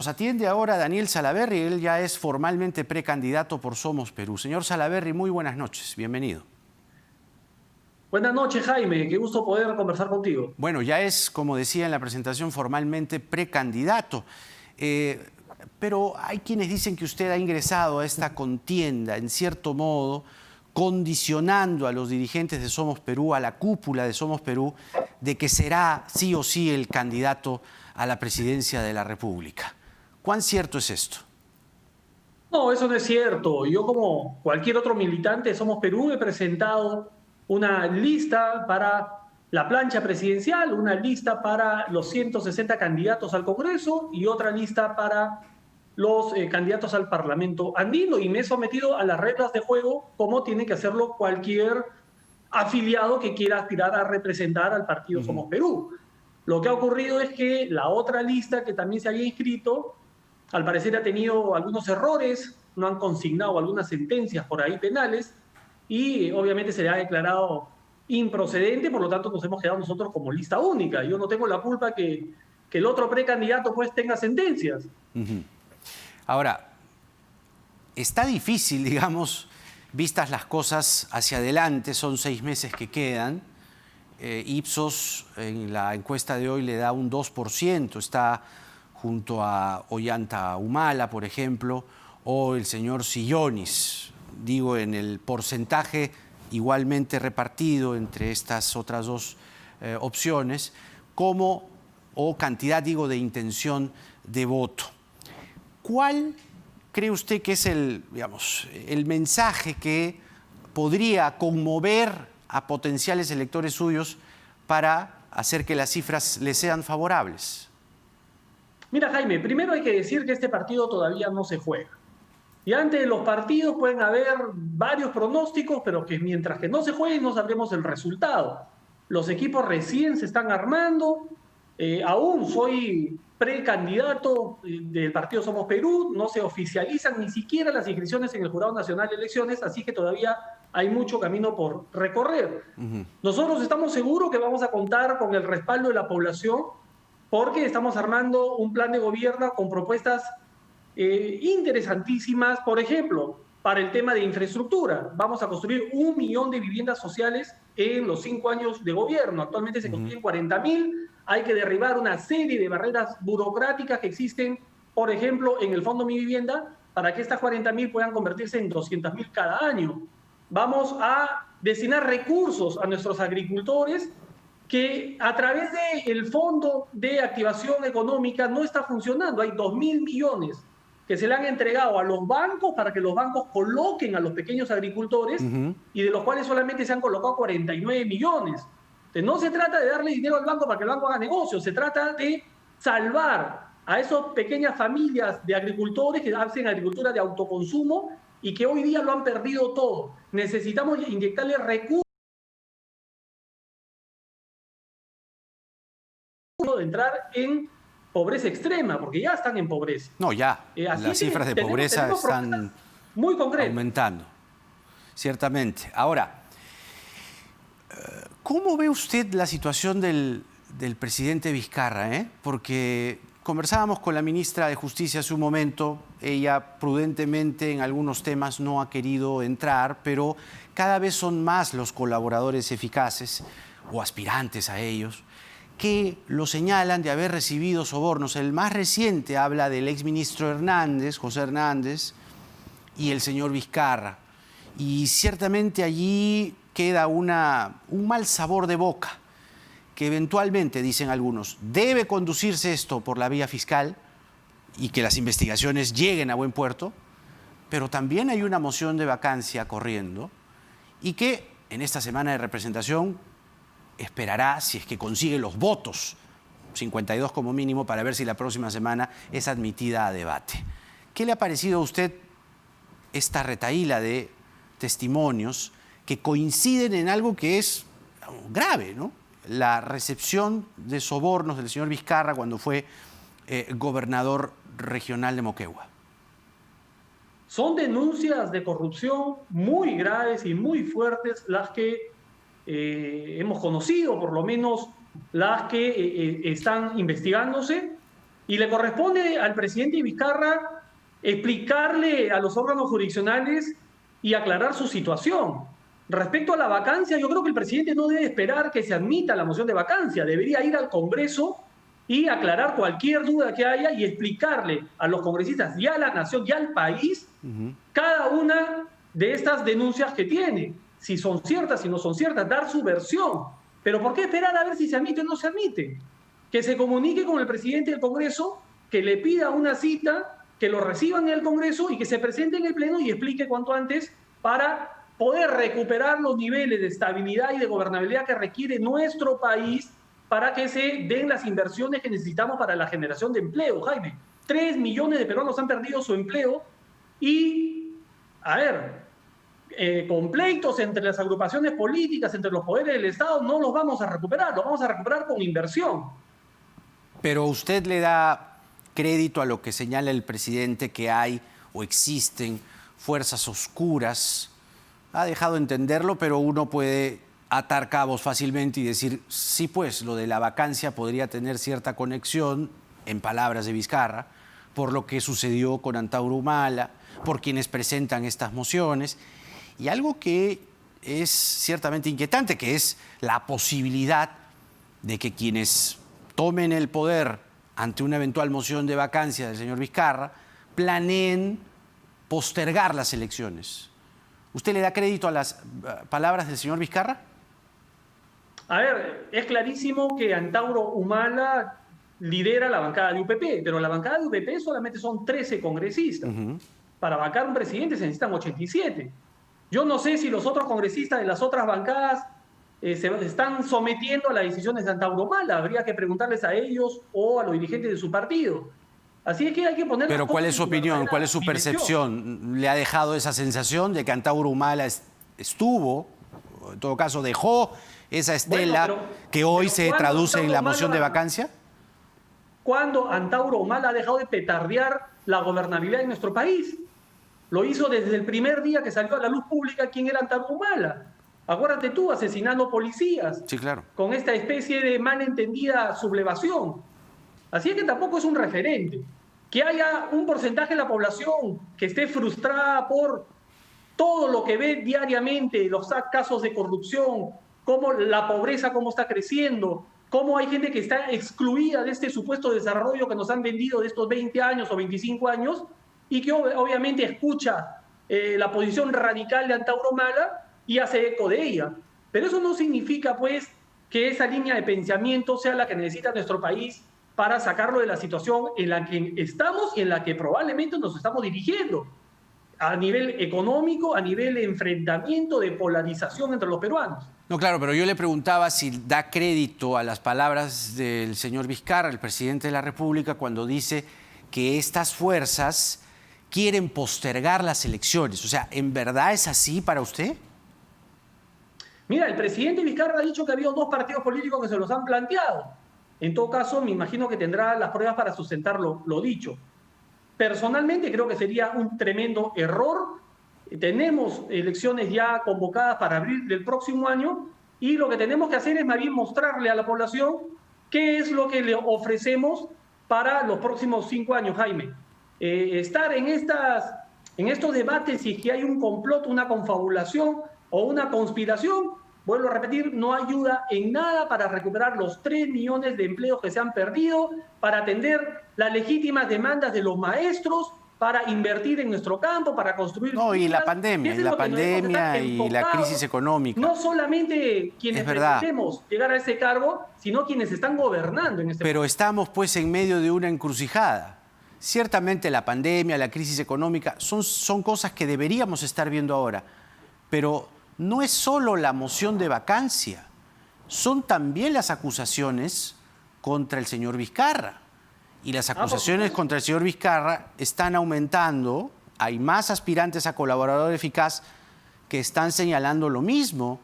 Nos atiende ahora Daniel Salaverry, él ya es formalmente precandidato por Somos Perú. Señor Salaverry, muy buenas noches, bienvenido. Buenas noches, Jaime. Qué gusto poder conversar contigo. Bueno, ya es, como decía en la presentación, formalmente precandidato. Pero hay quienes dicen que usted ha ingresado a esta contienda, en cierto modo, condicionando a los dirigentes de Somos Perú, a la cúpula de Somos Perú, de que será sí o sí el candidato a la presidencia de la República. ¿Cuán cierto es esto? No, eso no es cierto. Yo, como cualquier otro militante de Somos Perú, he presentado una lista para la plancha presidencial, una lista para los 160 candidatos al Congreso y otra lista para los candidatos al Parlamento andino, y me he sometido a las reglas de juego como tiene que hacerlo cualquier afiliado que quiera aspirar a representar al partido Somos Perú. Lo que ha ocurrido es que la otra lista que también se había inscrito, al parecer ha tenido algunos errores, no han consignado algunas sentencias por ahí penales y obviamente se le ha declarado improcedente, por lo tanto nos hemos quedado nosotros como lista única. Yo no tengo la culpa que el otro precandidato pues tenga sentencias. Ahora, está difícil, digamos, vistas las cosas hacia adelante, son 6 meses que quedan. Ipsos en la encuesta de hoy le da un 2%, está junto a Ollanta Humala, por ejemplo, o el señor Sillonis, digo, en el porcentaje igualmente repartido entre estas otras dos opciones, o cantidad, digo, de intención de voto. ¿Cuál cree usted que es el mensaje que podría conmover a potenciales electores suyos para hacer que las cifras les sean favorables? Mira, Jaime, primero hay que decir que este partido todavía no se juega. Y antes de los partidos pueden haber varios pronósticos, pero que mientras que no se juegue no sabremos el resultado. Los equipos recién se están armando. Aún soy precandidato del partido Somos Perú. No se oficializan ni siquiera las inscripciones en el Jurado Nacional de Elecciones, así que todavía hay mucho camino por recorrer. Nosotros estamos seguros que vamos a contar con el respaldo de la población porque estamos armando un plan de gobierno con propuestas interesantísimas. Por ejemplo, para el tema de infraestructura, vamos a construir 1 millón de viviendas sociales en los 5 años de gobierno. Actualmente se construyen 40.000. Hay que derribar una serie de barreras burocráticas que existen, por ejemplo, en el Fondo Mi Vivienda, para que estas 40.000 puedan convertirse en 200.000 cada año. Vamos a destinar recursos a nuestros agricultores, que a través del Fondo de Activación Económica no está funcionando. Hay 2.000 millones que se le han entregado a los bancos para que los bancos coloquen a los pequeños agricultores y de los cuales solamente se han colocado 49 millones. Entonces, no se trata de darle dinero al banco para que el banco haga negocio, se trata de salvar a esas pequeñas familias de agricultores que hacen agricultura de autoconsumo y que hoy día lo han perdido todo. Necesitamos inyectarle recursos de entrar en pobreza extrema, porque ya están en pobreza. No, ya, las cifras de pobreza están muy concretas, aumentando, ciertamente. Ahora, ¿cómo ve usted la situación del presidente Vizcarra? Porque conversábamos con la ministra de Justicia hace un momento, ella prudentemente en algunos temas no ha querido entrar, pero cada vez son más los colaboradores eficaces o aspirantes a ellos que lo señalan de haber recibido sobornos. El más reciente habla del exministro Hernández, José Hernández, y el señor Vizcarra. Y ciertamente allí queda un mal sabor de boca, que eventualmente, dicen algunos, debe conducirse esto por la vía fiscal y que las investigaciones lleguen a buen puerto, pero también hay una moción de vacancia corriendo y que en esta semana de representación esperará si es que consigue los votos, 52 como mínimo, para ver si la próxima semana es admitida a debate. ¿Qué le ha parecido a usted esta retahíla de testimonios que coinciden en algo que es grave, ¿no? La recepción de sobornos del señor Vizcarra cuando fue gobernador regional de Moquegua? Son denuncias de corrupción muy graves y muy fuertes las que hemos conocido, por lo menos las que están investigándose, Y le corresponde al presidente Vizcarra explicarle a los órganos jurisdiccionales y aclarar su situación. Respecto a la vacancia, yo creo que el presidente no debe esperar que se admita la moción de vacancia, debería ir al Congreso y aclarar cualquier duda que haya y explicarle a los congresistas y a la nación y al país cada una de estas denuncias que tiene, si son ciertas, si no son ciertas, dar su versión. Pero ¿por qué esperar a ver si se admite o no se admite? Que se comunique con el presidente del Congreso, que le pida una cita, que lo reciban en el Congreso y que se presente en el Pleno y explique cuanto antes para poder recuperar los niveles de estabilidad y de gobernabilidad que requiere nuestro país para que se den las inversiones que necesitamos para la generación de empleo, Jaime. 3 millones de peruanos han perdido su empleo y, a ver, con pleitos entre las agrupaciones políticas, entre los poderes del Estado, no los vamos a recuperar, los vamos a recuperar con inversión. Pero usted le da crédito a lo que señala el presidente, que hay o existen fuerzas oscuras. Ha dejado entenderlo, pero uno puede atar cabos fácilmente y decir, sí, pues lo de la vacancia podría tener cierta conexión, en palabras de Vizcarra, por lo que sucedió con Antauro Humala, por quienes presentan estas mociones, y algo que es ciertamente inquietante, que es la posibilidad de que quienes tomen el poder ante una eventual moción de vacancia del señor Vizcarra planeen postergar las elecciones. ¿Usted le da crédito a las palabras del señor Vizcarra? A ver, es clarísimo que Antauro Humala lidera la bancada de UPP, pero la bancada de UPP solamente son 13 congresistas. Para bancar un presidente se necesitan 87. Yo no sé si los otros congresistas de las otras bancadas se están sometiendo a las decisiones de Antauro Humala. Habría que preguntarles a ellos o a los dirigentes de su partido. Así es que hay que poner... Pero ¿cuál es su opinión? ¿Cuál es su percepción? ¿Le ha dejado esa sensación de que Antauro Humala estuvo, o en todo caso dejó esa estela que hoy se traduce en la moción de vacancia? ¿Cuándo Antauro Humala ha dejado de petardear la gobernabilidad en nuestro país? Lo hizo desde el primer día que salió a la luz pública quién era Antauro Humala. Acuérdate tú, asesinando policías. Sí, claro. Con esta especie de malentendida sublevación. Así es que tampoco es un referente. Que haya un porcentaje de la población que esté frustrada por todo lo que ve diariamente, los casos de corrupción, cómo la pobreza, cómo está creciendo, cómo hay gente que está excluida de este supuesto desarrollo que nos han vendido de estos 20 años o 25 años y que obviamente escucha la posición radical de Antauro Humala y hace eco de ella. Pero eso no significa, pues, que esa línea de pensamiento sea la que necesita nuestro país para sacarlo de la situación en la que estamos y en la que probablemente nos estamos dirigiendo, a nivel económico, a nivel de enfrentamiento, de polarización entre los peruanos. No, claro, pero yo le preguntaba si da crédito a las palabras del señor Vizcarra, el presidente de la República, cuando dice que estas fuerzas quieren postergar las elecciones. O sea, ¿en verdad es así para usted? Mira, el presidente Vizcarra ha dicho que había 2 partidos políticos que se los han planteado. En todo caso, me imagino que tendrá las pruebas para sustentar lo dicho. Personalmente creo que sería un tremendo error. Tenemos elecciones ya convocadas para abril del próximo año y lo que tenemos que hacer es más bien mostrarle a la población qué es lo que le ofrecemos para los próximos 5 años, Jaime. Estar en estos debates si es que hay un complot, una confabulación o una conspiración, vuelvo a repetir, no ayuda en nada para recuperar los 3 millones de empleos que se han perdido, para atender las legítimas demandas de los maestros, para invertir en nuestro campo, para construir... No, y la pandemia, y la crisis económica. No solamente quienes pretendemos llegar a ese cargo, sino quienes están gobernando en este Pero estamos pues en medio de una encrucijada. Ciertamente la pandemia, la crisis económica, son cosas que deberíamos estar viendo ahora, pero no es solo la moción de vacancia, son también las acusaciones contra el señor Vizcarra. Y las acusaciones contra el señor Vizcarra están aumentando. Hay más aspirantes a colaborador eficaz que están señalando lo mismo,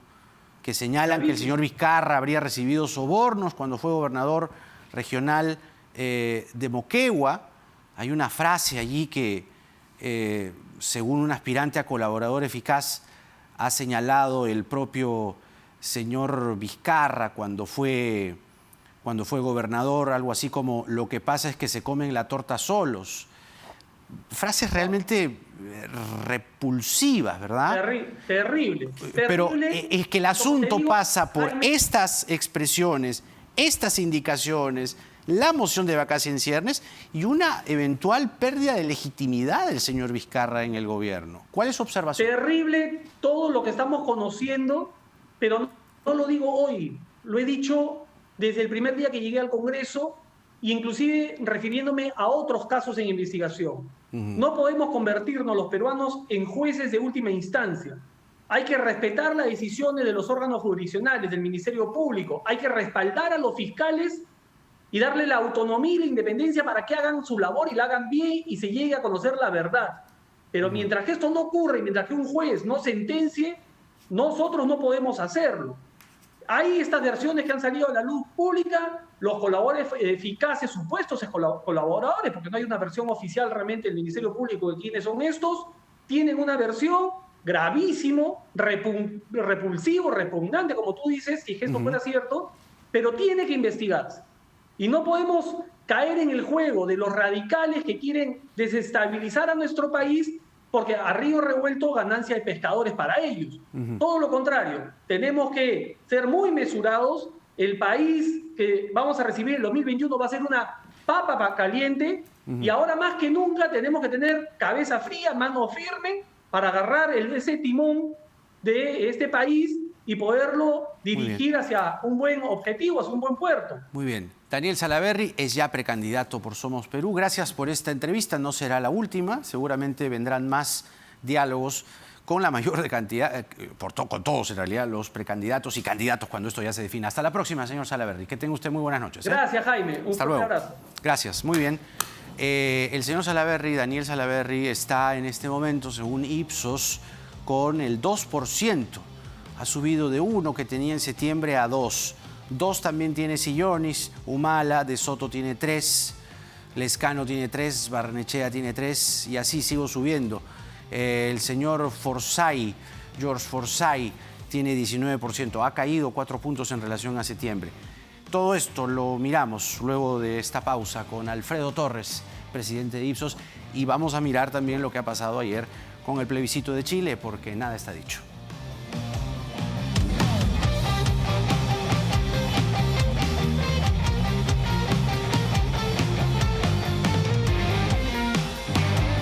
que señalan que el señor Vizcarra habría recibido sobornos cuando fue gobernador regional de Moquegua. Hay una frase allí que, según un aspirante a colaborador eficaz, ha señalado el propio señor Vizcarra cuando fue cuando fue gobernador, algo así como lo que pasa es que se comen la torta solos. Frases realmente repulsivas, ¿verdad? Terrible. Pero es que el asunto pasa por estas expresiones, estas indicaciones, la moción de vacancia en ciernes y una eventual pérdida de legitimidad del señor Vizcarra en el gobierno. ¿Cuál es su observación? Terrible todo lo que estamos conociendo, pero no lo digo hoy, lo he dicho desde el primer día que llegué al Congreso, e inclusive refiriéndome a otros casos en investigación. No podemos convertirnos los peruanos en jueces de última instancia. Hay que respetar las decisiones de los órganos jurisdiccionales, del Ministerio Público. Hay que respaldar a los fiscales y darle la autonomía y la independencia para que hagan su labor y la hagan bien y se llegue a conocer la verdad. Pero mientras que esto no ocurre, mientras que un juez no sentencie, nosotros no podemos hacerlo. Hay estas versiones que han salido a la luz pública, los colaboradores eficaces, supuestos colaboradores, porque no hay una versión oficial realmente del Ministerio Público de quiénes son estos, tienen una versión gravísimo, repulsivo, repugnante, como tú dices, si esto fuera cierto, pero tiene que investigarse. Y no podemos caer en el juego de los radicales que quieren desestabilizar a nuestro país porque a río revuelto ganancia de pescadores para ellos. Todo lo contrario, tenemos que ser muy mesurados. El país que vamos a recibir en el 2021 va a ser una papa caliente y ahora más que nunca tenemos que tener cabeza fría, mano firme para agarrar ese timón de este país y poderlo dirigir hacia un buen objetivo, hacia un buen puerto. Muy bien. Daniel Salaverry es ya precandidato por Somos Perú. Gracias por esta entrevista. No será la última. Seguramente vendrán más diálogos con la mayor de cantidad, con todos en realidad, los precandidatos y candidatos cuando esto ya se defina. Hasta la próxima, señor Salaverry. Que tenga usted muy buenas noches. Gracias, Jaime. Hasta luego. Abrazo. Gracias. Muy bien. El señor Salaverry, Daniel Salaverry, está en este momento, según Ipsos, con el 2%. Ha subido de 1 que tenía en septiembre a 2. 2 también tiene Sillonis, Humala, De Soto tiene 3, Lescano tiene 3, Barnechea tiene 3 y así sigo subiendo. El señor Forsyth, George Forsyth, tiene 19%. Ha caído 4 puntos en relación a septiembre. Todo esto lo miramos luego de esta pausa con Alfredo Torres, presidente de Ipsos, y vamos a mirar también lo que ha pasado ayer con el plebiscito de Chile, porque nada está dicho.